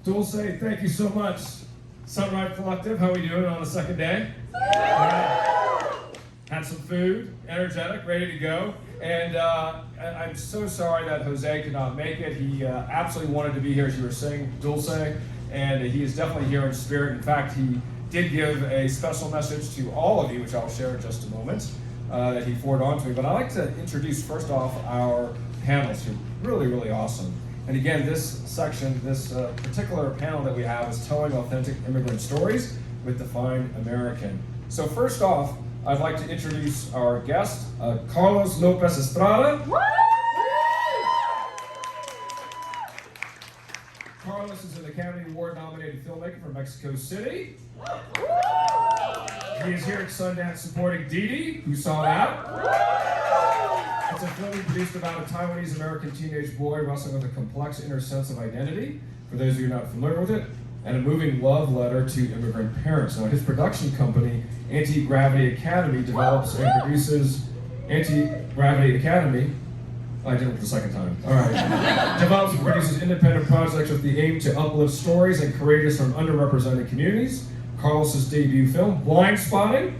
Dulce, thank you so much. Sunrise Collective, how are we doing on the second day? Had some food, energetic, ready to go. And I'm so sorry that Jose could not make it. He absolutely wanted to be here, as you were saying, Dulce, and he is definitely here in spirit. In fact, he did give a special message to all of you, which I'll share in just a moment, that he forwarded on to me. But I'd like to introduce, first off, our panels, who are really, really awesome. And again, this section, this particular panel that we have is Telling Authentic Immigrant Stories with Defined American. So first off, I'd like to introduce our guest, Carlos López Estrada. Carlos is an Academy Award-nominated filmmaker from Mexico City. He is here at Sundance supporting Didi, who saw that. It's a film he produced about a Taiwanese-American teenage boy wrestling with a complex inner sense of identity, for those of you not familiar with it, and a moving love letter to immigrant parents. Now, his production company, Anti-Gravity Academy, develops and produces Anti-Gravity Academy. I did it for the second time. All right. Develops and produces independent projects with the aim to uplift stories and creators from underrepresented communities. Carlos's debut film, Blind Spotting,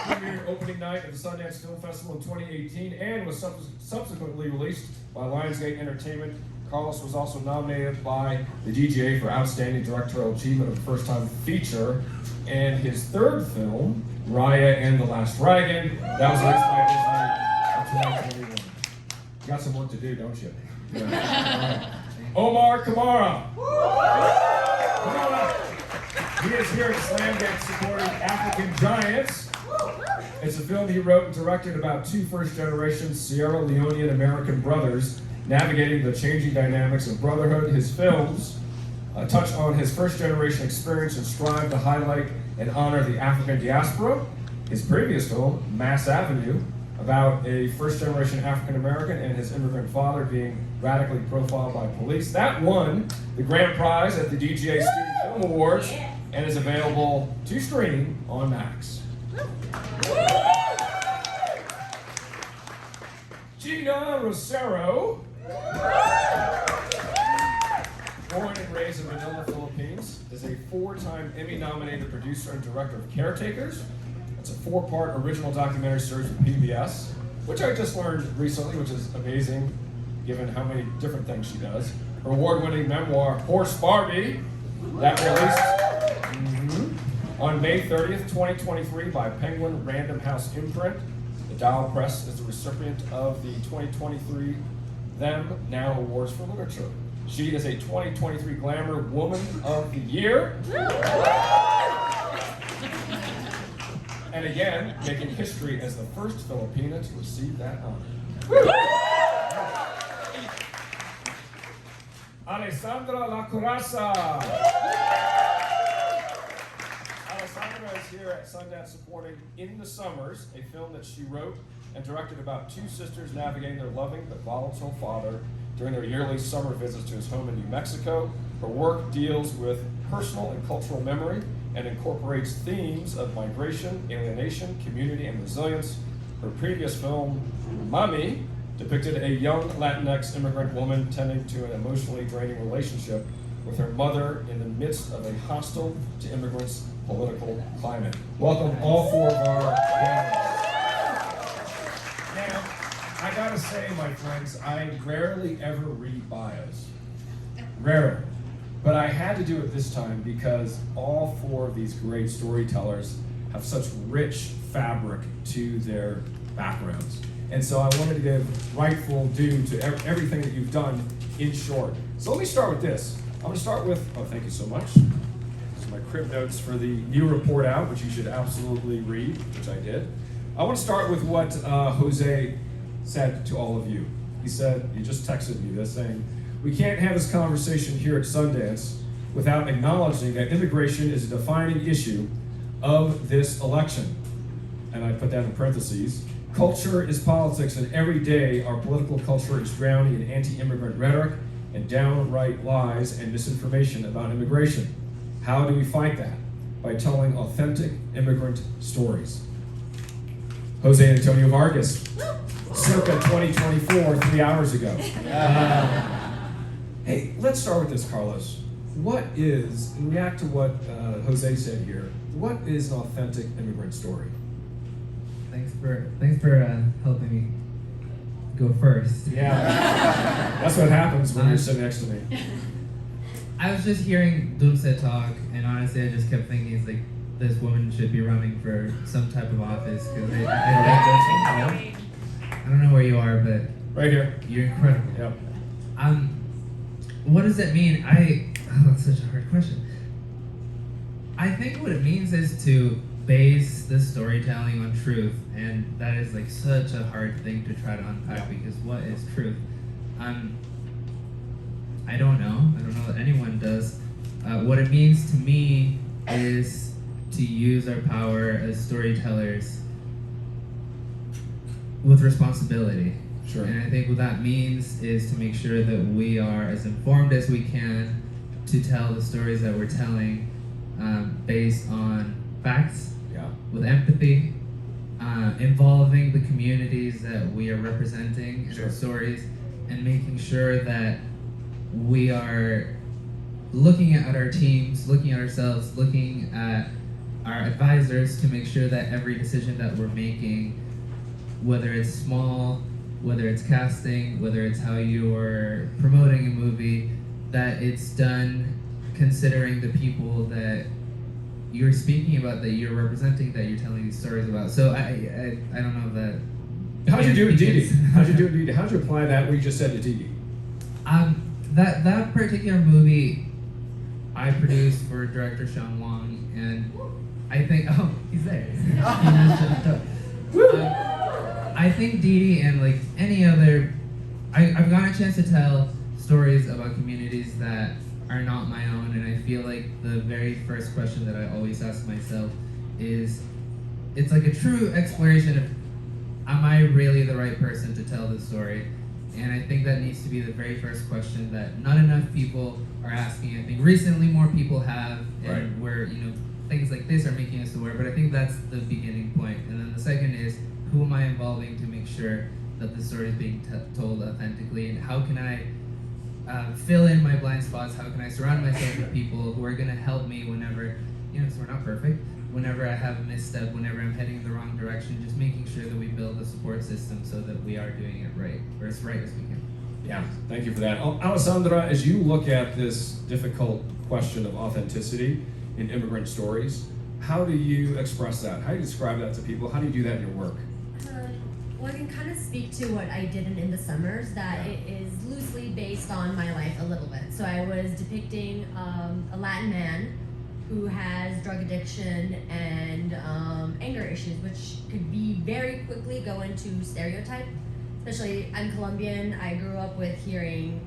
premiered opening night at the Sundance Film Festival in 2018 and was subsequently released by Lionsgate Entertainment. Carlos was also nominated by the DGA for Outstanding Directorial Achievement of a First-Time Feature. And his third film, Raya and the Last Dragon, that was released by Disney in 2021. You got some work to do, don't you? Yeah. Right. Omar Kamara. He is here at Slamgate supporting African Giants. It's a film he wrote and directed about two first-generation Sierra Leonean American brothers navigating the changing dynamics of brotherhood. His films touch on his first-generation experience and strive to highlight and honor the African diaspora. His previous film, Mass Avenue, about a first-generation African-American and his immigrant father being radically profiled by police. That won the grand prize at the DGA Student Film Awards and is available to stream on Max. Geena Rocero, born and raised in Manila, Philippines, is a four-time Emmy-nominated producer and director of Caretakers. It's a four-part original documentary series with PBS, which I just learned recently, which is amazing, given how many different things she does. Her award-winning memoir, Horse Barbie, that released on May 30th, 2023 by Penguin Random House Imprint. The Dial Press is the recipient of the 2023 Them Now Awards for Literature. She is a 2023 Glamour Woman of the Year. And again, making history as the first Filipina to receive that honor. Alessandra La Coraza. Alessandra is here at Sundance supporting In the Summers, a film that she wrote and directed about two sisters navigating their loving but volatile father during their yearly summer visits to his home in New Mexico. Her work deals with personal and cultural memory and incorporates themes of migration, alienation, community, and resilience. Her previous film, Mami, depicted a young Latinx immigrant woman tending to an emotionally draining relationship with her mother in the midst of a hostile to immigrants political climate. Welcome all four of our panelists. Now, I gotta say, my friends, I rarely ever read bios. Rarely. But I had to do it this time because all four of these great storytellers have such rich fabric to their backgrounds. And so I wanted to give rightful due to everything that you've done in short. So let me start with this. I'm going to start with, thank you so much. These are my crib notes for the new report out, which you should absolutely read, which I did. I want to start with what Jose said to all of you. He said, he just texted me this saying, "We can't have this conversation here at Sundance without acknowledging that immigration is a defining issue of this election." And I put that in parentheses. "Culture is politics, and every day our political culture is drowning in anti-immigrant rhetoric and downright lies and misinformation about immigration. How do we fight that? By telling authentic immigrant stories." Jose Antonio Vargas, circa 2024, 3 hours ago. Hey, let's start with this, Carlos. What is, and react to what Jose said here, what is an authentic immigrant story? Thanks for helping me go first. Yeah, that's what happens when you're sitting next to me. I was just hearing Dulce talk, and honestly, I just kept thinking, it's like, this woman should be running for some type of office, because I don't know where you are, but right here. You're incredible. Yep. What does it mean? That's such a hard question. I think what it means is to base the storytelling on truth, and that is like such a hard thing to try to unpack, because what is truth? I don't know that anyone does. What it means to me is to use our power as storytellers with responsibility. Sure. And I think what that means is to make sure that we are as informed as we can to tell the stories that we're telling based on facts, with empathy, involving the communities that we are representing in our stories, and making sure that we are looking at our teams, looking at ourselves, looking at our advisors to make sure that every decision that we're making, whether it's small, whether it's casting, whether it's how you're promoting a movie, that it's done considering the people that you're speaking about, that you're representing, that you're telling these stories about. So I don't know that. How'd you do it, Didi? How'd you apply that what you just said to Didi? That particular movie I produced for director Sean Wong, and I think he's there. I think Didi and like any other, I've gotten a chance to tell stories about communities that are not my own, and I feel like the very first question that I always ask myself is, it's like a true exploration of, am I really the right person to tell this story? And I think that needs to be the very first question that not enough people are asking. I think recently more people have, and where things like this are making us aware, but I think that's the beginning point. And then the second is, who am I involving to make sure that the story is being told authentically, and how can I fill in my blind spots? How can I surround myself with people who are going to help me whenever, because we're not perfect, whenever I have a misstep, whenever I'm heading in the wrong direction, just making sure that we build a support system so that we are doing it right, or as right as we can. Yeah, thank you for that. Alessandra, as you look at this difficult question of authenticity in immigrant stories, how do you express that? How do you describe that to people? How do you do that in your work? Well, I can kind of speak to what I did in the Summers, that it is loosely based on my life a little bit. So I was depicting a Latin man who has drug addiction and anger issues, which could be very quickly go into stereotype. Especially, I'm Colombian. I grew up with hearing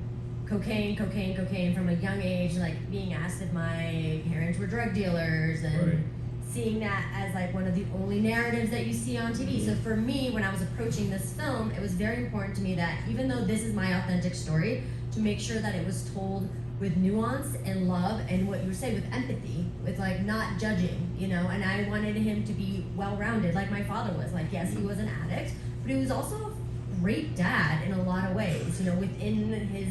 cocaine from a young age, like being asked if my parents were drug dealers, and seeing that as like one of the only narratives that you see on TV. So for me, when I was approaching this film, it was very important to me that even though this is my authentic story, to make sure that it was told with nuance and love, and what you would say, with empathy, with like not judging, and I wanted him to be well-rounded, like my father was. Like, yes, he was an addict, but he was also a great dad in a lot of ways, within his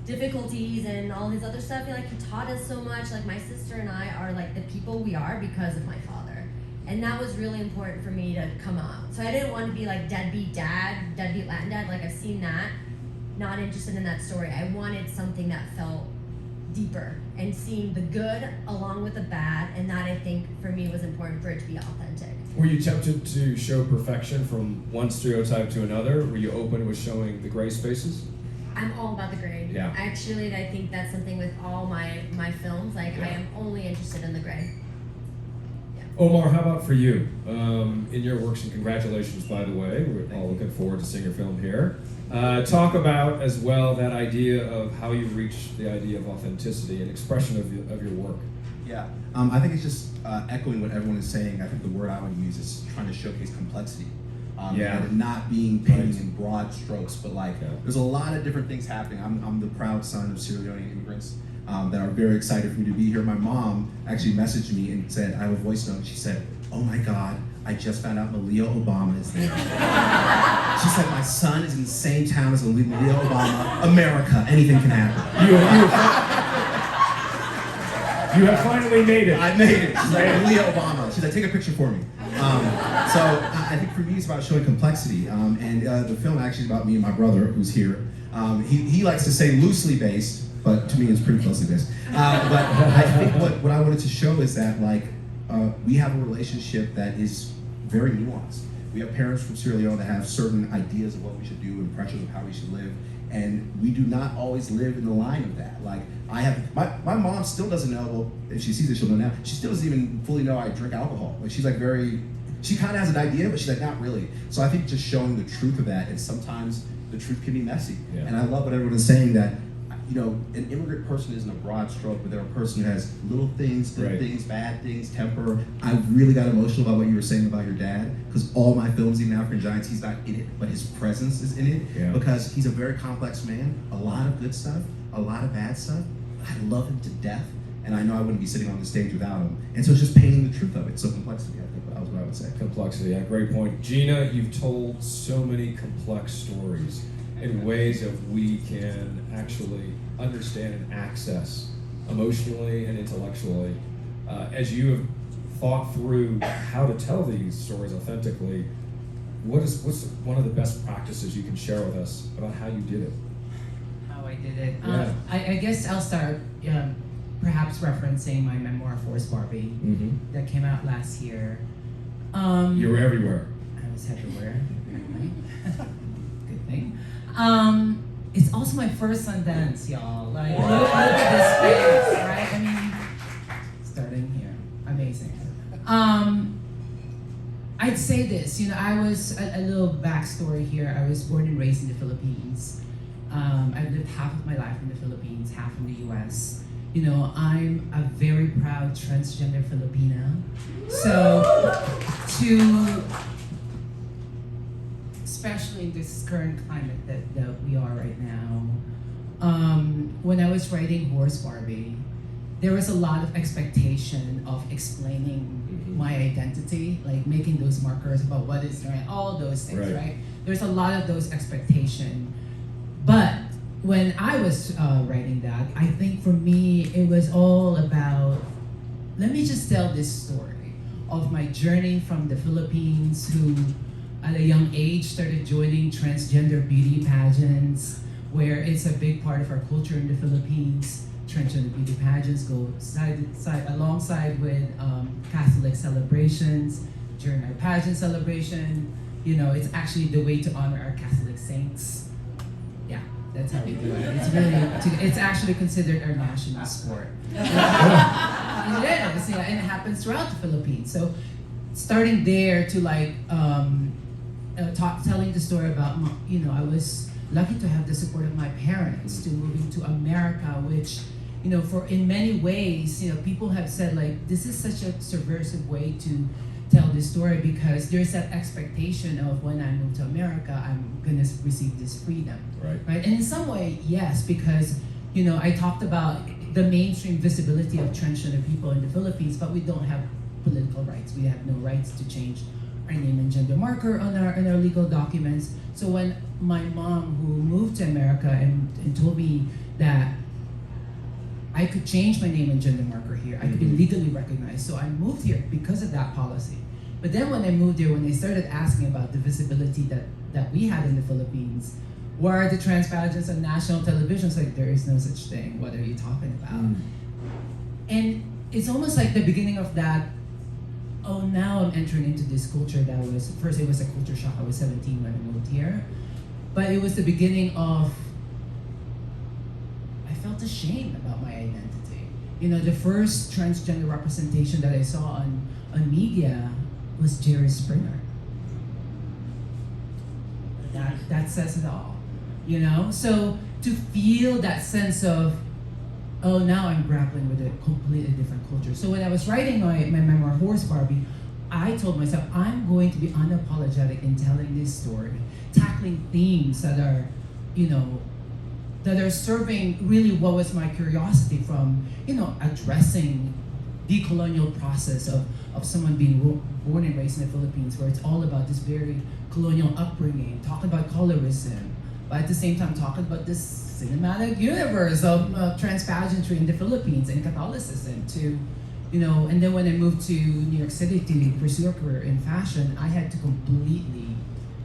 difficulties and all his other stuff. He taught us so much. Like, my sister and I are like the people we are because of my father. And that was really important for me to come out. So I didn't want to be like deadbeat dad, deadbeat Latin dad. Like, I've seen that. Not interested in that story. I wanted something that felt deeper and seeing the good along with the bad, and that, I think, for me, was important for it to be authentic. Were you tempted to show perfection from one stereotype to another? Were you open with showing the gray spaces? I'm all about the gray. Yeah. Actually, I think that's something with all my films. I am only interested in the gray. Yeah. Omar, how about for you? In your works, and congratulations, by the way. We're all looking forward to seeing your film here. Talk about, as well, that idea of how you reach the idea of authenticity and expression of your work. Yeah, I think it's just echoing what everyone is saying. I think the word I would use is trying to showcase complexity. And not being painting in broad strokes, but there's a lot of different things happening. I'm the proud son of Sierra Leonean immigrants that are very excited for me to be here. My mom actually messaged me and said, I have a voice note. She said, "Oh my God, I just found out Malia Obama is there. She said, my son is in the same town as Malia Obama. America, anything can happen. You have finally made it. I made it. She's like, Malia Obama. She's like, take a picture for me. So I think for me it's about showing complexity. And the film actually is about me and my brother, who's here. He likes to say loosely based, but to me it's pretty closely based. But I think what I wanted to show is that we have a relationship that is very nuanced. We have parents from Sierra Leone that have certain ideas of what we should do and pressures of how we should live. And we do not always live in the line of that. Like I have, my mom still doesn't know, well, if she sees it, she'll know now. She still doesn't even fully know I drink alcohol. Like she's like she kind of has an idea, but she's like, not really. So I think just showing the truth of that, and sometimes the truth can be messy. Yeah. And I love what everyone is saying that, an immigrant person isn't a broad stroke, but they're a person who has little things, good things, bad things, temper. I really got emotional about what you were saying about your dad, because all my films, even African Giants, he's not in it, but his presence is in it, because he's a very complex man, a lot of good stuff, a lot of bad stuff. I love him to death, and I know I wouldn't be sitting on the stage without him. And so it's just painting the truth of it. So complexity, I think that was what I would say. Complexity, yeah, great point. Geena, you've told so many complex stories in ways that we can actually understand and access emotionally and intellectually. As you have thought through how to tell these stories authentically, what's one of the best practices you can share with us about how you did it? How I did it? Yeah. I guess I'll start perhaps referencing my memoir, Horse Barbie, that came out last year. You were everywhere. I was everywhere, apparently. Good thing. It's also my first Sundance, y'all. Like, look at this space, right? I mean, starting here, amazing. I'd say this, I was, a little backstory here, I was born and raised in the Philippines. I've lived half of my life in the Philippines, half in the US. I'm a very proud transgender Filipina. So, especially in this current climate that we are right now. When I was writing Horse Barbie, there was a lot of expectation of explaining my identity, like making those markers about what is right, all those things, right? There's a lot of those expectations. But when I was writing that, I think for me, it was all about, let me just tell this story of my journey from the Philippines, who at a young age started joining transgender beauty pageants, where it's a big part of our culture in the Philippines. Transgender beauty pageants go alongside with Catholic celebrations. During our pageant celebration, it's actually the way to honor our Catholic saints. Yeah, that's how we do it. It's actually considered our national sport. It is, and it happens throughout the Philippines. So starting there to telling the story about, I was lucky to have the support of my parents to moving to America, which, for in many ways, people have said this is such a subversive way to tell this story, because there's that expectation of when I move to America, I'm gonna receive this freedom, right? And in some way, yes, because, I talked about the mainstream visibility of transgender people in the Philippines, but we don't have political rights. We have no rights to change our name and gender marker on our legal documents. So when my mom, who moved to America and told me that I could change my name and gender marker here, I could be legally recognized. So I moved here because of that policy. But then when I moved here, when they started asking about the visibility that we had in the Philippines, where are the trans pageants on national television? It's like, there is no such thing. What are you talking about? And it's almost like the beginning of that, oh, now I'm entering into this culture that was, first it was a culture shock. I was 17 when I moved here. But it was the beginning of, I felt ashamed about my identity. The first transgender representation that I saw on media was Jerry Springer. That says it all, So to feel that sense of, oh, now I'm grappling with a completely different culture. So when I was writing my memoir, Horse Barbie, I told myself, I'm going to be unapologetic in telling this story, tackling themes that are, that are serving really what was my curiosity from, addressing decolonial process of someone being born and raised in the Philippines, where it's all about this very colonial upbringing, talking about colorism, but at the same time talking about this cinematic universe of trans pageantry in the Philippines and Catholicism to, and then when I moved to New York City to pursue a career in fashion, I had to completely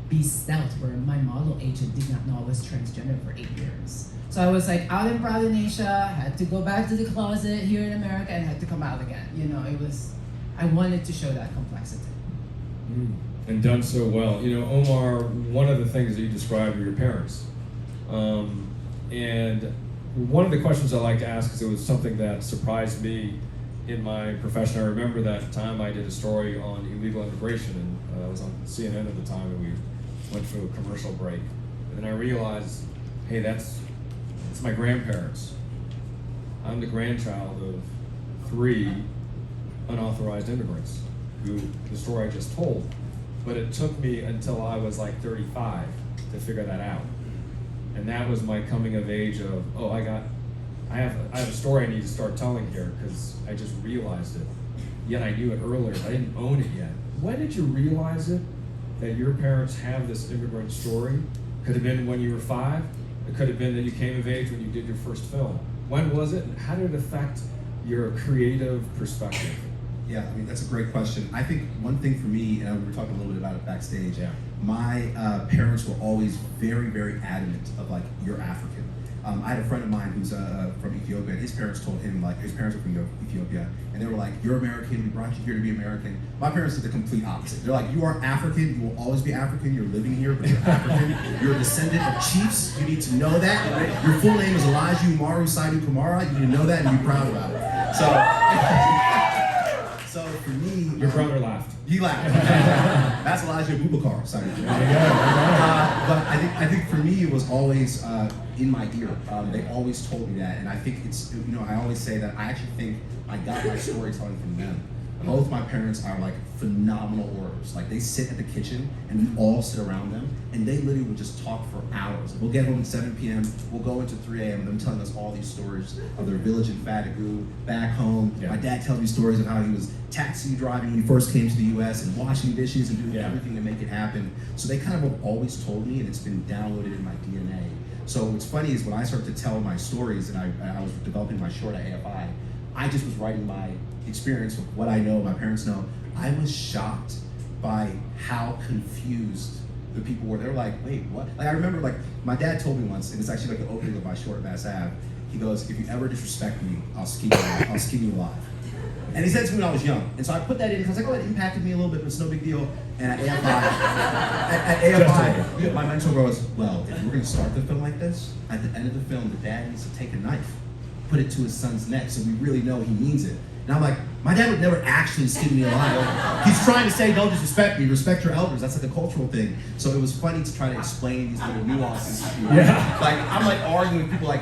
be stealth, where my model agent did not know I was transgender for 8 years. So I was like out and proud in Asia, had to go back to the closet here in America, and had to come out again. I wanted to show that complexity. And done so well. Omar, one of the things that you described were your parents. And one of the questions I like to ask, because it was something that surprised me in my profession. I remember that time I did a story on illegal immigration, and I was on CNN at the time, and we went to a commercial break. And then I realized, hey, that's my grandparents. I'm the grandchild of 3 unauthorized immigrants, who the story I just told. But it took me until I was like 35 to figure that out. And that was my coming of age of, I have a story I need to start telling here, because I just realized it. Yet I knew it earlier, but I didn't own it yet. When did you realize it, that your parents have this immigrant story? Could have been when you were 5. It could have been that you came of age when you did your first film. When was it, and how did it affect your creative perspective? Yeah, that's a great question. I think one thing for me, and we were talking a little bit about it backstage, my parents were always very, very adamant of like, you're African. I had a friend of mine who's from Ethiopia, and his parents told him, like, his parents were from Ethiopia, and they were like, you're American, we brought you here to be American. My parents did the complete opposite. They're like, you are African, you will always be African, you're living here, but you're African. You're a descendant of chiefs, you need to know that. Right? Your full name is Elijah Umaru Saidu Kamara, you need to know that and be proud about it. So for me, Your brother laughed. He laughed. That's Elijah Bubakar. Sorry. But I think for me it was always in my ear. They always told me that, and I think it's I always say that I actually think I got my storytelling from them. Both my parents are like phenomenal orators. Like they sit at the kitchen and we all sit around them, and they literally would just talk for hours. We'll get home at 7 p.m. We'll go into 3 a.m. and them telling us all these stories of their village in Fatigu, back home. Yeah. My dad tells me stories of how he was taxi driving when he first came to the U.S. and washing dishes and doing everything to make it happen. So they kind of have always told me, and it's been downloaded in my DNA. So what's funny is when I started to tell my stories, and I was developing my short at AFI, I just was writing my experience with what I know, my parents know. I was shocked by how confused the people were. They're like, wait, what? Like I remember, like my dad told me once, and it's actually like the opening of my short Mass Ave. He goes, if you ever disrespect me, I'll skin you alive. And he said to me when I was young, and so I put that in because I was like, oh, it impacted me a little bit, but it's no big deal. And at AFI, my mentor goes, well, if we're gonna start the film like this, at the end of the film, the dad needs to take a knife, put it to his son's neck, so we really know he means it. And I'm like, my dad would never actually skin me alive. He's trying to say, don't disrespect me, respect your elders. That's like a cultural thing. So it was funny to try to explain these little nuances to people. Yeah. Like, I'm like arguing with people like,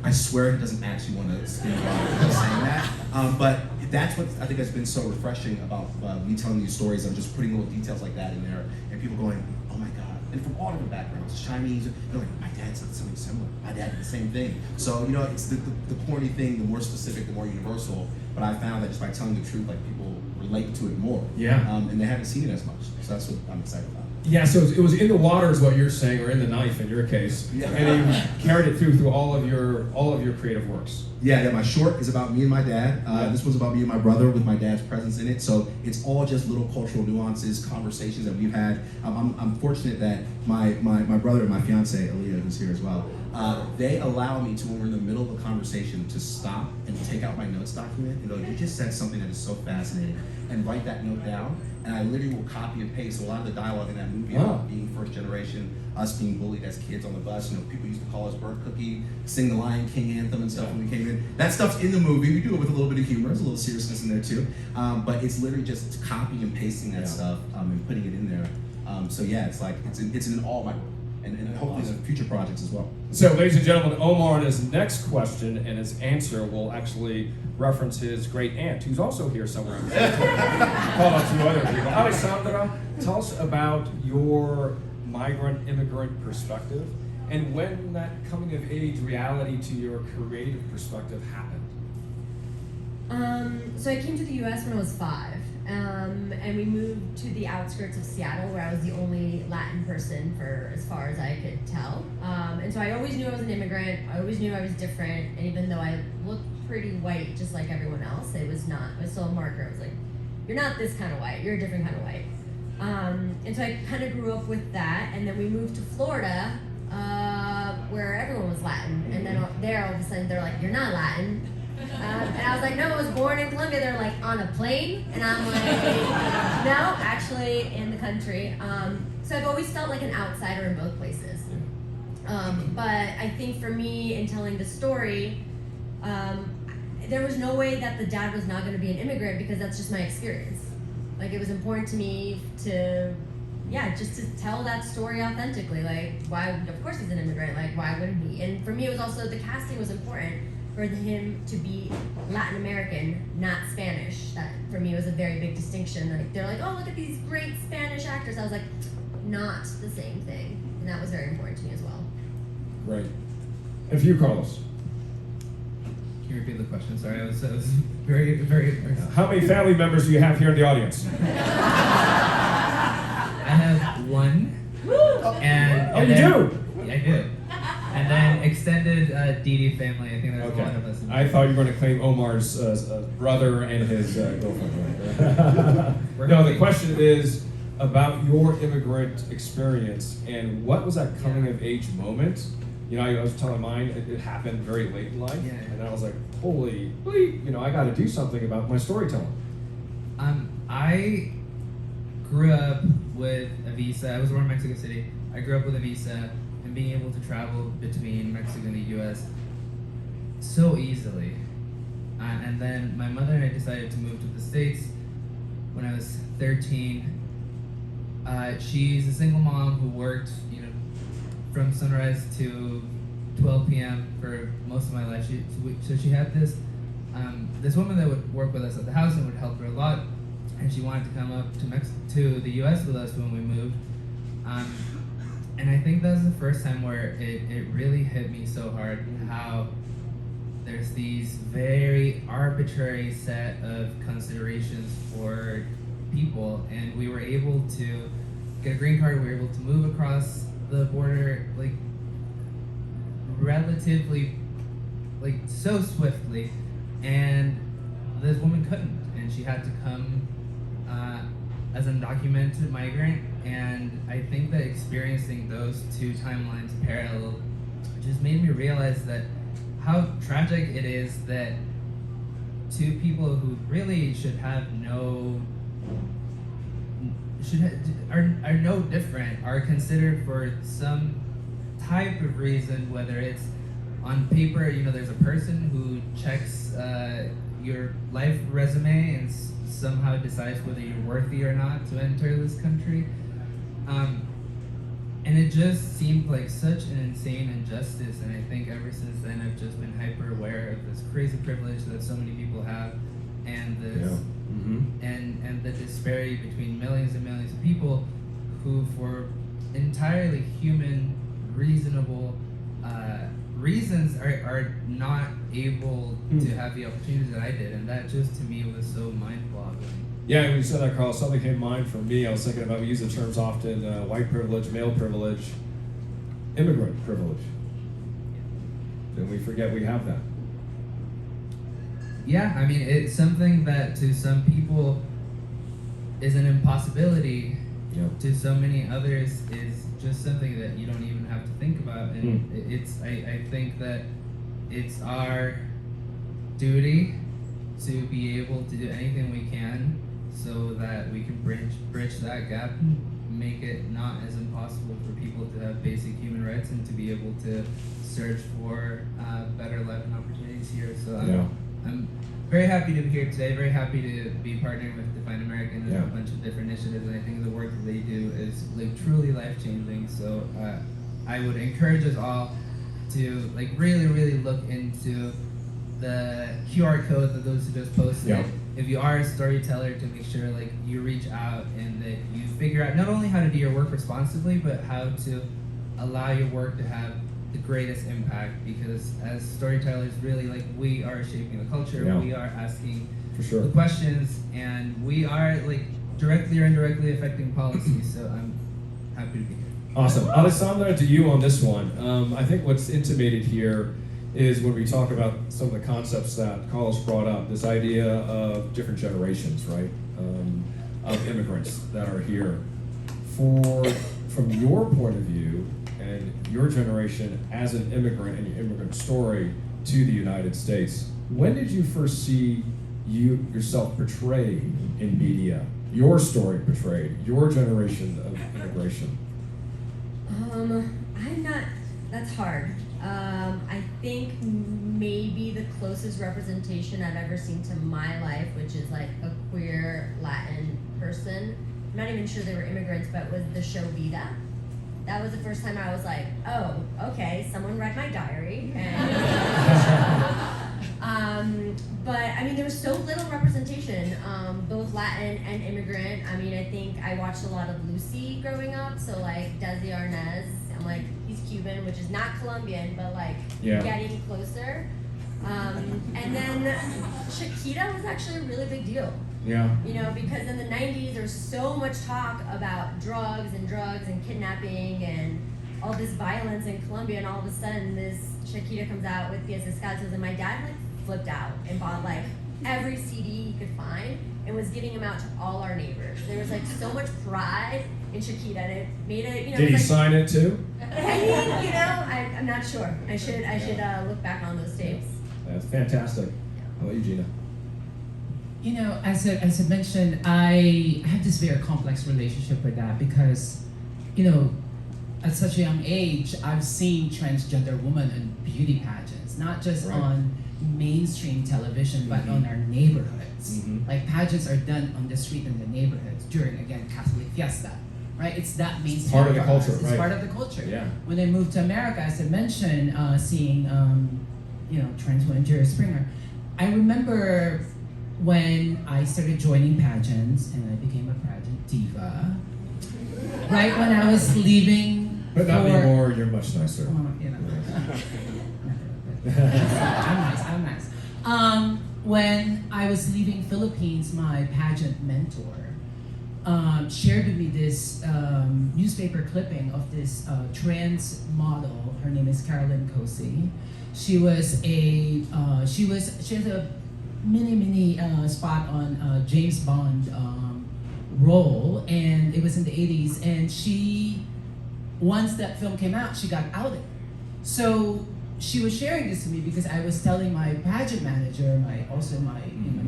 I swear he doesn't actually want to skin me alive. I'm saying that. But that's what I think has been so refreshing about me telling these stories. I'm just putting little details like that in there, and people going, oh my God. And from all different backgrounds, Chinese, they're like, my dad said something similar. My dad did the same thing. So, it's the corny thing, the more specific, the more universal. But I found that just by telling the truth, like people relate to it more. Yeah. And they haven't seen it as much. So that's what I'm excited about. Yeah, so it was in the water is what you're saying, or in the knife in your case. Yeah. And you carried it through all of your creative works. Yeah, my short is about me and my dad. This one's about me and my brother with my dad's presence in it. So it's all just little cultural nuances, conversations that we've had. I'm fortunate that my brother and my fiance, Aaliyah, who's here as well, they allow me to, when we're in the middle of a conversation, to stop and take out my notes document and go, you just said something that is so fascinating, and write that note down. And I literally will copy and paste a lot of the dialogue in that movie about being first generation, us being bullied as kids on the bus. People used to call us burnt cookie, sing the Lion King anthem and stuff when we came in. That stuff's in the movie. We do it with a little bit of humor. There's a little seriousness in there too. But it's literally just copying and pasting that stuff and putting it in there. So yeah, it's like it's in all my work. And hopefully in future projects as well. So, ladies and gentlemen, Omar, in his next question and his answer will actually reference his great aunt, who's also here somewhere. Call out to other people. Alessandra, tell us about your migrant immigrant perspective and when that coming of age reality to your creative perspective happened. So I came to the U.S. when I was 5, and we moved to the outskirts of Seattle, where I was the only Latin person for as far as I could tell. And so I always knew I was an immigrant. I always knew I was different, and even though I looked pretty white, just like everyone else, it was still a marker. I was like, you're not this kind of white. You're a different kind of white. And so I kind of grew up with that, and then we moved to Florida, where everyone was Latin, and then there all of a sudden they're like, you're not Latin. And I was like, no, I was born in Colombia. They're like, on a plane? And I'm like, no, actually in the country. So I've always felt like an outsider in both places. But I think for me, in telling the story, there was no way that the dad was not going to be an immigrant, because that's just my experience. Like, it was important to me to, just to tell that story authentically. Like, why, of course he's an immigrant, like, why wouldn't he? And for me, it was also, the casting was important for him to be Latin American, not Spanish. That, for me, was a very big distinction. Like, they're like, oh, look at these great Spanish actors. I was like, not the same thing. And that was very important to me as well. Right. And for you, Carlos? Can you repeat the question? Sorry, I was very, very. How many family members do you have here in the audience? I have one. And You then, do? Yeah, I do. And then extended Didi family. I think there's a lot of us. I thought you were going to claim Omar's brother and his girlfriend. No, the question is about your immigrant experience, and what was that coming of age moment? You know, I was telling mine, it happened very late in life, and I was like, holy, I got to do something about my storytelling. I grew up with a visa. I was born in Mexico City. I grew up with a visa, and being able to travel between Mexico and the U.S. so easily. And then my mother and I decided to move to the States when I was 13. She's a single mom who worked, from sunrise to 12 p.m. for most of my life. So she had this woman that would work with us at the house and would help her a lot, and she wanted to come up to the U.S. with us when we moved. And I think that was the first time where it really hit me so hard how there's these very arbitrary set of considerations for people, and we were able to get a green card. We were able to move across the border relatively so swiftly, and this woman couldn't, and she had to come as an undocumented migrant. And I think that experiencing those two timelines parallel just made me realize that how tragic it is that two people who really are no different are considered for some type of reason, whether it's on paper, there's a person who checks your life resume and somehow decides whether you're worthy or not to enter this country. And it just seemed like such an insane injustice, and I think ever since then I've just been hyper aware of this crazy privilege that so many people have, and this and the disparity between millions and millions of people who, for entirely human, reasonable reasons, are not able to have the opportunities that I did, and that just to me was so mind-boggling. Yeah, when you said that, Carl, something came to mind for me. I was thinking about, we use the terms often, white privilege, male privilege, immigrant privilege. And we forget we have that. Yeah, I mean, it's something that to some people is an impossibility. To so many others is just something that you don't even have to think about. And I think that it's our duty to be able to do anything we can so that we can bridge that gap, make it not as impossible for people to have basic human rights and to be able to search for better life and opportunities here. So I'm very happy to be here today, very happy to be partnering with Define America and a bunch of different initiatives, and I think the work that they do is truly life-changing. So I would encourage us all to really, really look into the QR code that those who just posted. If you are a storyteller, to make sure you reach out and that you figure out not only how to do your work responsibly, but how to allow your work to have the greatest impact, because as storytellers, really, like, we are shaping the culture. Yeah. We are asking For sure. the questions, and we are, like, directly or indirectly affecting policy. So I'm happy to be here. Awesome. Alessandra, to you on this one. I think what's intimated here is when we talk about some of the concepts that Carlos brought up, this idea of different generations, right, of immigrants that are here. From your point of view and your generation as an immigrant and your immigrant story to the United States, when did you first see yourself portrayed in media, your story portrayed, your generation of immigration? That's hard. I think maybe the closest representation I've ever seen to my life, which is like a queer Latin person. I'm not even sure they were immigrants, but was the show Vida. That was the first time I was like, oh, okay, someone read my diary. But I mean, there was so little representation, both Latin and immigrant. I mean, I think I watched a lot of Lucy growing up, so like Desi Arnaz, I'm like, he's Cuban, which is not Colombian, but like getting closer. And then Shakira was actually a really big deal. Yeah. You know, because in the 90s, there's so much talk about drugs and kidnapping and all this violence in Colombia, and all of a sudden this Shakira comes out with Pies Descalzos, and my dad like flipped out and bought like every CD he could find and was giving them out to all our neighbors. There was like so much pride in Shakira, and it made it, you know. Did he like, sign it too? I mean, you know, I'm not sure. I should look back on those tapes. That's fantastic. How about you, Geena? You know, as I mentioned, I have this very complex relationship with that because, you know, at such a young age, I've seen transgender women in beauty pageants, not just on mainstream television, but on our neighborhoods. Like pageants are done on the street in the neighborhoods during, again, Catholic Fiesta, right? It's that mainstream. Part of the for culture, us. It's right. part of the culture. Yeah. When I moved to America, as I mentioned, seeing, you know, trans women, Jerry Springer, I remember when I started joining pageants and I became a pageant diva, right when I was leaving. But not anymore, you're much nicer. You know. I'm nice. When I was leaving Philippines, my pageant mentor shared with me this newspaper clipping of this trans model. Her name is Carolyn Cosi. She has a mini spot on James Bond role, and it was in the 80s. And she, once that film came out, she got outed. So she was sharing this to me because I was telling my pageant manager, my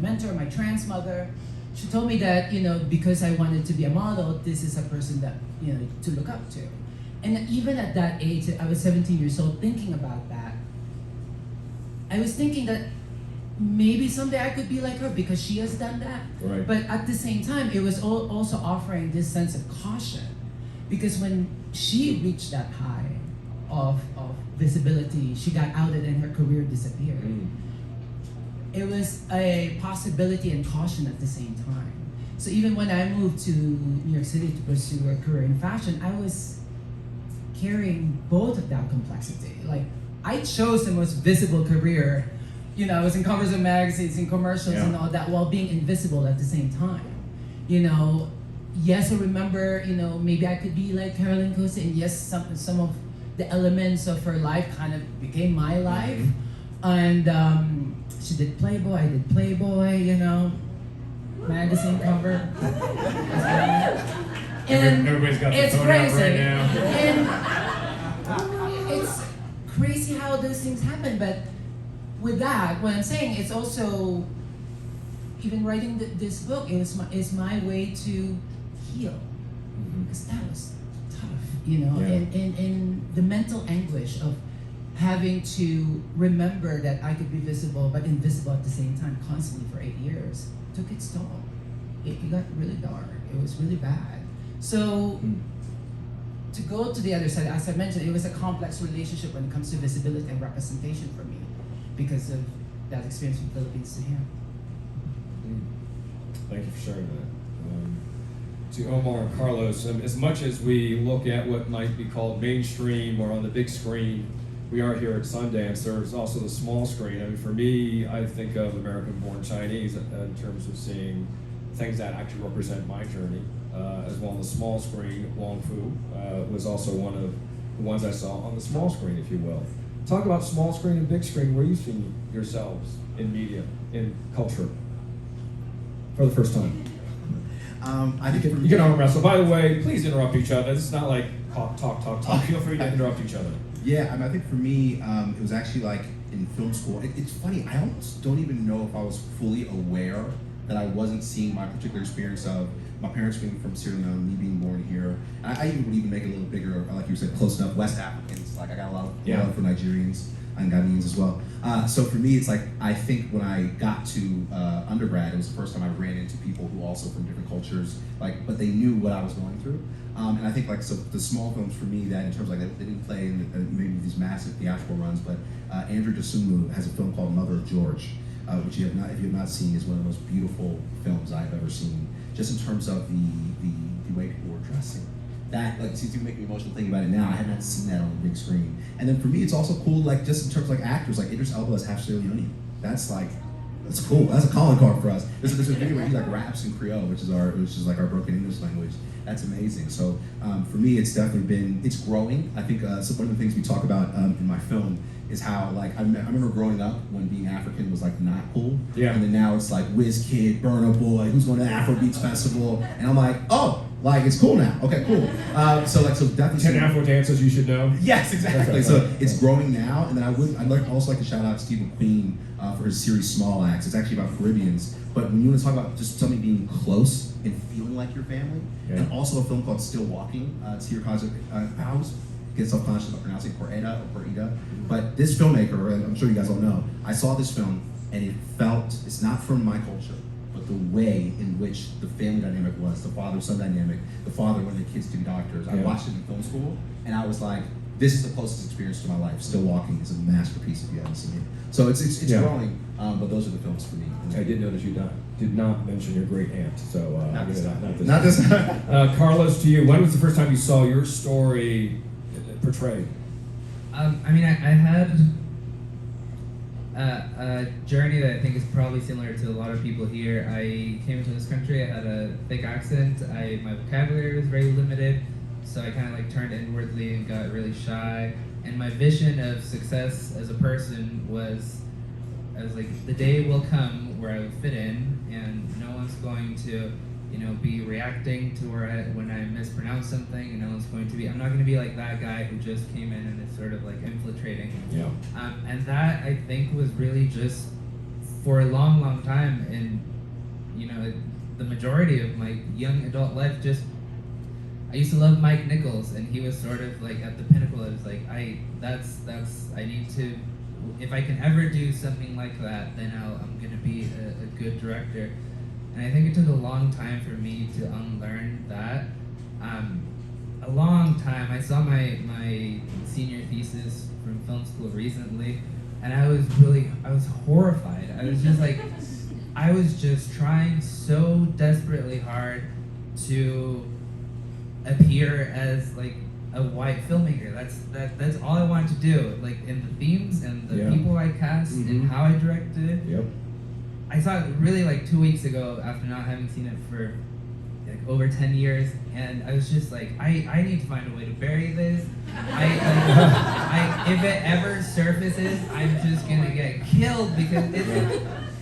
mentor, my trans mother. She told me that, you know, because I wanted to be a model, this is a person that, you know, to look up to. And even at that age, I was 17 years old, thinking about that. I was thinking that maybe someday I could be like her because she has done that. Right. But at the same time, it was also offering this sense of caution, because when she reached that high of visibility, she got outed and her career disappeared. It was a possibility and caution at the same time. So even when I moved to New York City to pursue a career in fashion, I was carrying both of that complexity. Like, I chose the most visible career. You know, I was in covers of magazines, in commercials and all that, while being invisible at the same time. You know, yes, I remember, you know, maybe I could be like Carolyn Cosi, and yes, some of the elements of her life kind of became my life. And she did Playboy, I did Playboy, you know, magazine cover. And everybody's got it's the phone crazy. out right now. And it's crazy how those things happen, but with that, what I'm saying, it's also, even writing this book is my way to heal, because that was tough, you know, and the mental anguish of having to remember that I could be visible but invisible at the same time constantly for 8 years took its toll. It got really dark. It was really bad. So to go to the other side, as I mentioned, it was a complex relationship when it comes to visibility and representation for me because of that experience from the Philippines to here. Thank you for sharing that. To Omar and Carlos, as much as we look at what might be called mainstream or on the big screen we are here at Sundance, there's also the small screen. I mean, for me, I think of American-born Chinese in terms of seeing things that actually represent my journey, as well. On the small screen, Wong Fu was also one of the ones I saw on the small screen, if you will. Talk about small screen and big screen. Where you see yourselves in media, in culture, for the first time? I think You can arm wrestle. By the way, please interrupt each other. This is not like talk. Feel free to interrupt each other. Yeah, I mean, I think for me, it was actually like in film school. It's funny, I almost don't even know if I was fully aware that I wasn't seeing my particular experience of my parents being from Sierra Leone, me being born here. And I even would even make it a little bigger, like you said, close enough, West Africans. Like I got a lot of love for Nigerians and Ghanaians as well. So for me, it's like, I think when I got to undergrad, it was the first time I ran into people who also from different cultures, like, but they knew what I was going through. And I think like, so the small films for me that in terms of like, they didn't play in maybe these massive theatrical runs, but Andrew Dosunmu has a film called Mother of George, which if you have not seen, is one of the most beautiful films I've ever seen, just in terms of the way people were dressing. That, like, since you make me emotional thinking about it now, I had not seen that on the big screen. And then for me, it's also cool, like, just in terms of like actors, like Idris Elba is half Sierra Leonean. That's cool. That's a calling card for us. There's a video where he like raps in Creole, which is like our broken English language. That's amazing. So for me, it's definitely it's growing. I think so one of the things we talk about in my film is how, like, I remember growing up when being African was like not cool. Yeah. And then now it's like Whiz Kid, Burna Boy, who's going to the Afrobeats Festival, and I'm like, oh, like it's cool now. Okay, cool. So definitely 10 Afro dances you should know. Yes, exactly. So it's growing now, and then I'd also like to shout out Stephen Queen for his series Small Acts. It's actually about Caribbeans, but when you want to talk about just something being close and feeling like your family, and also a film called Still Walking. It's here cause I always get self-conscious about pronouncing Coreda or Coreda, but this filmmaker, and I'm sure you guys all know, I saw this film and it's not from my culture, but the way in which the family dynamic was, the father-son dynamic, the father wanted the kids to be doctors. I watched it in film school, and I was like, this is the closest experience to my life. Still Walking is a masterpiece if you haven't seen it. So it's growing, but those are the films for me. I did notice you did not mention your great aunt, so Not this time. not this time. Carlos, to you, when was the first time you saw your story portrayed? I mean, I had a journey that I think is probably similar to a lot of people here. I came into this country, I had a thick accent, my vocabulary was very limited, so I kind of like turned inwardly and got really shy. And my vision of success as a person was, I was like, the day will come where I would fit in, and no one's going to, be reacting to when I mispronounce something, and no one's going to be. I'm not going to be like that guy who just came in and is sort of like infiltrating. Yeah. And that I think was really just for a long, long time, and the majority of my young adult life. I used to love Mike Nichols, and he was sort of like at the pinnacle. I was like, I need to. If I can ever do something like that, then I'm going to be a good director. And I think it took a long time for me to unlearn that. A long time. I saw my senior thesis from film school recently, and I was horrified. I was just trying so desperately hard to appear as like a white filmmaker. That's all I wanted to do. Like in the themes and the people I cast and how I directed it. Yep. I saw it really like 2 weeks ago after not having seen it for like over 10 years, and I was just like, I need to find a way to bury this. If it ever surfaces, I'm just gonna get killed because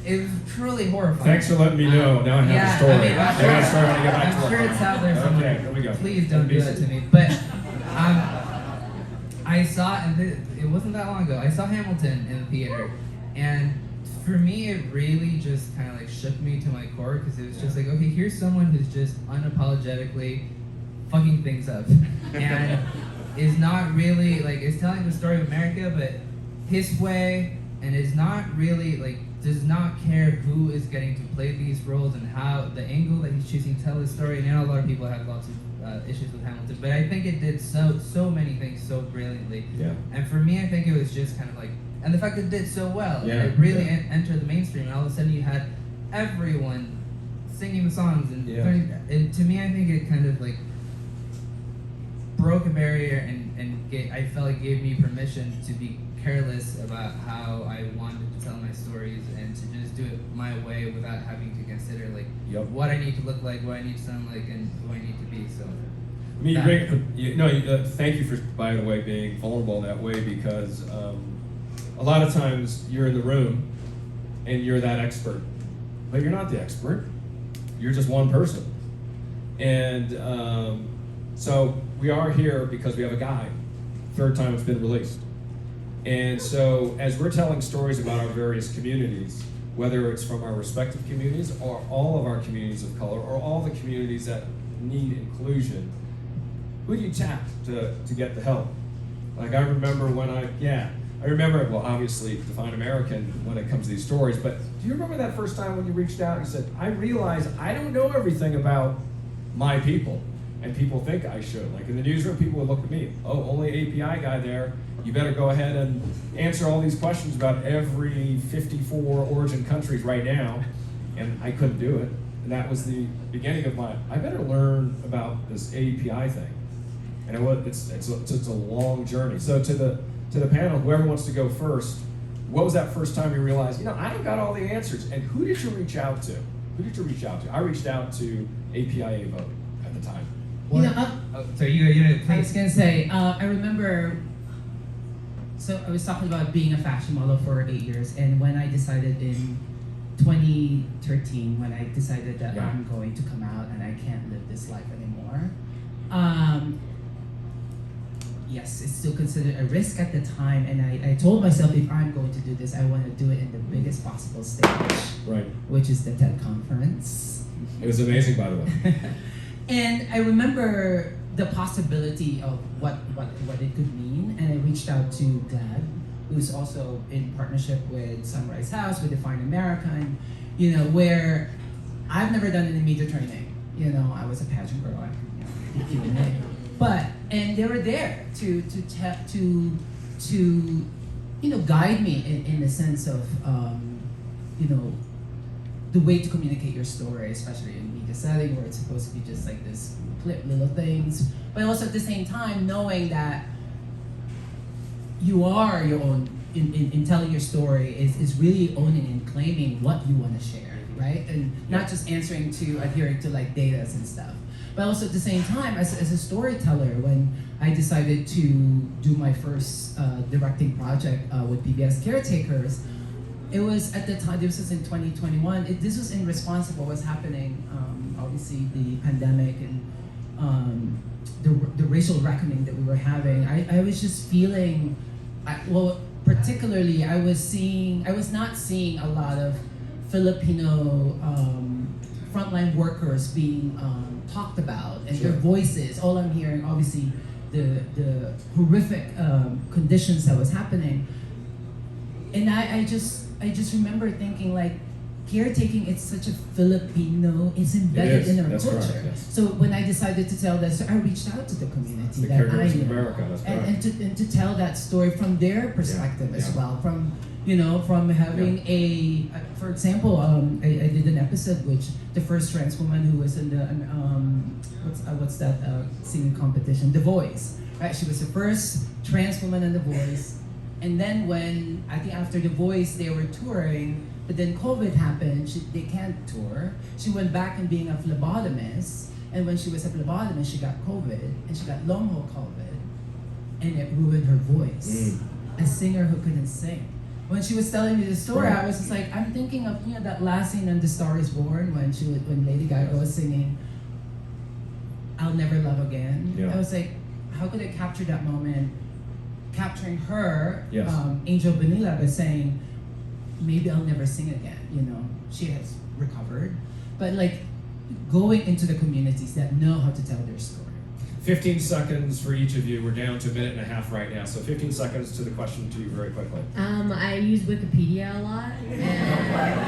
it was truly horrifying. Thanks for letting me know. Now I have the story. I got a story when I get back to I'm work. sure it's out there somewhere. Okay, here we go. Please don't do that to me. But I saw, and it wasn't that long ago, I saw Hamilton in the theater, and for me, it really just kind of like shook me to my core, because it was just like, okay, here's someone who's just unapologetically fucking things up, and is not really like, is telling the story of America, but his way, and is not really like, does not care who is getting to play these roles and how the angle that he's choosing to tell his story. And I know a lot of people have lots of issues with Hamilton, but I think it did so many things so brilliantly. Yeah. And for me, I think it was just kind of like, and the fact that it did so well, and it really entered the mainstream, and all of a sudden you had everyone singing the songs, and to me, I think it kind of like broke a barrier I felt it gave me permission to be careless about how I wanted to tell my stories and to just do it my way without having to consider like what I need to look like, what I need to sound like, and who I need to be. So. I mean, thank you for, by the way, being vulnerable in that way, because a lot of times you're in the room and you're that expert, but you're not the expert. You're just one person. And so we are here because we have a guide. Third time it's been released. And so as we're telling stories about our various communities, whether it's from our respective communities or all of our communities of color or all the communities that need inclusion, who do you tap to get the help? Like I remember well, obviously Define American when it comes to these stories, but do you remember that first time when you reached out and you said, I realize I don't know everything about my people, and people think I should. Like in the newsroom, people would look at me, oh, only API guy there, you better go ahead and answer all these questions about every 54 origin countries right now, and I couldn't do it. And that was the beginning of I better learn about this API thing. And it's a long journey. So to the panel, whoever wants to go first, what was that first time you realized, I don't got all the answers? And who did you reach out to? I reached out to APIA Vote at the time. So you I was gonna say, I remember. So I was talking about being a fashion model for 8 years, and when I decided in 2013, when I decided that I'm going to come out and I can't live this life anymore. Yes, it's still considered a risk at the time, and I told myself if I'm going to do this, I want to do it in the biggest possible stage, right? Which is the TED conference. It was amazing, by the way. And I remember the possibility of what it could mean, and I reached out to Dad, who's also in partnership with Sunrise House, with Define America, and where I've never done any media training. I was a pageant girl, and they were there to guide me in the sense of the way to communicate your story, especially in media setting where it's supposed to be just like this clip little things, but also at the same time knowing that you are your own in telling your story is really owning and claiming what you want to share, right? And not just adhering to like data and stuff. But also at the same time, as a storyteller, when I decided to do my first directing project with PBS Caretakers, it was at the time, this was in 2021, this was in response to what was happening, obviously the pandemic and the racial reckoning that we were having. I was just feeling, particularly I was not seeing a lot of Filipino frontline workers being talked about and their voices. All I'm hearing, obviously, the horrific conditions that was happening. And I just remember thinking like, caretaking, it's such a Filipino, it's embedded in our culture. Correct, yes. So when I decided to tell that story, I reached out to the community the that I knew. knew. America, that's correct. And to tell that story from their perspective as well, from having for example, I did an episode which the first trans woman who was in the what's that singing competition, The Voice, right? She was the first trans woman in The Voice, and then when I think after The Voice they were touring, but then COVID happened, they can't tour. She went back and being a phlebotomist, and when she was a phlebotomist, she got COVID, and she got long haul COVID, and it ruined her voice. A singer who couldn't sing. When she was telling me the story, I was just like, I'm thinking of that last scene in The Star Is Born when Lady Gaga was singing I'll Never Love Again. Yeah. I was like, how could I capture that moment? Capturing her, Yes. Angel Bonilla, by saying, maybe I'll never sing again. She has recovered, but like going into the communities that know how to tell their story. 15 seconds for each of you. We're down to a minute and a half right now, so 15 seconds to the question to you very quickly. I use Wikipedia a lot. And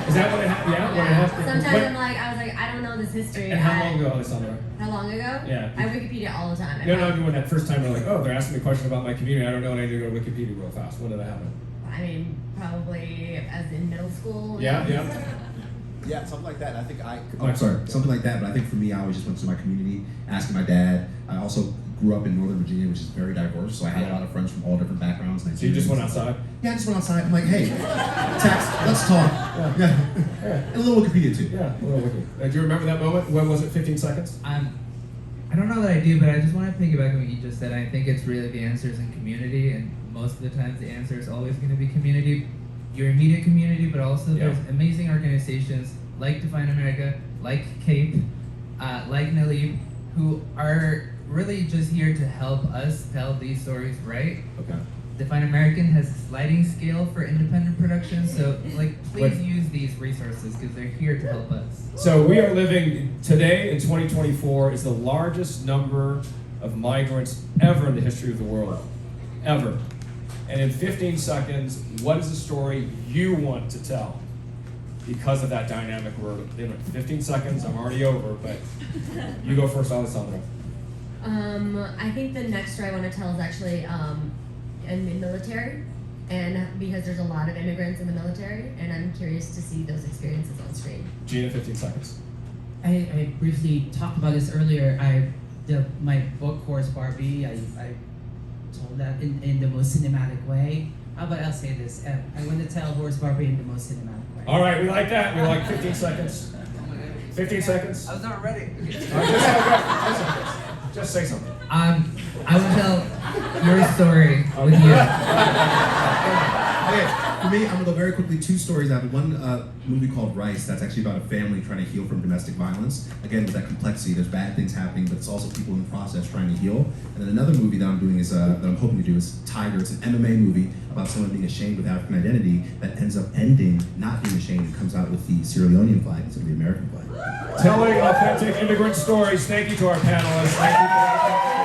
Is that what it happened? sometimes I was like, I don't know this history. And how long ago, Alessandra? How long ago? Yeah. I Wikipedia all the time. No, when that first time they're like, oh, they're asking me a question about my community, I don't know, and I need to go to Wikipedia real fast. When did that happen? I mean, probably as in middle school. Yeah, something like that. I think something like that. But I think for me, I always just went to my community, asking my dad. I also grew up in Northern Virginia, which is very diverse. So I had a lot of friends from all different backgrounds. So you just went outside? Yeah, I just went outside. I'm like, hey, Tex, let's talk. Yeah. And a little Wikipedia too. Yeah, a little wiki. Do you remember that moment? When was it? 15 seconds? I don't know that I do, but I just want to piggyback on what you just said. I think it's really the answers in community, and most of the times the answer is always going to be community, your immediate community, but also there's amazing organizations like Define America, like CAPE, like Nalib, who are really just here to help us tell these stories, right? Okay. Define American has a sliding scale for independent production, so please use these resources because they're here to help us. So we are living today in 2024 is the largest number of migrants ever in the history of the world, ever. And in 15 seconds, what is the story you want to tell? Because of that dynamic, we're in 15 seconds. I'm already over, but you go first, Alessandro. I think the next story I want to tell is actually in the military, and because there's a lot of immigrants in the military, and I'm curious to see those experiences on screen. Geena, 15 seconds. I briefly talked about this earlier. My book, Horse Barbie, I told that in the most cinematic way. But I'll say this. I want to tell Horse Barbie in the most cinematic way. All right, we like that. We like 15 seconds. 15 seconds. I was not ready. Just say something. I will tell your story with you. Okay, for me, I'm gonna go very quickly. Two stories. I have one movie called Rice that's actually about a family trying to heal from domestic violence. Again, with that complexity, there's bad things happening, but it's also people in the process trying to heal. And then another movie that I'm doing is that I'm hoping to do is Tiger. It's an MMA movie about someone being ashamed with African identity that ends up ending not being ashamed and comes out with the Sierra Leonean flag instead of the American flag. Telling authentic immigrant stories. Thank you to our panelists. Thank you for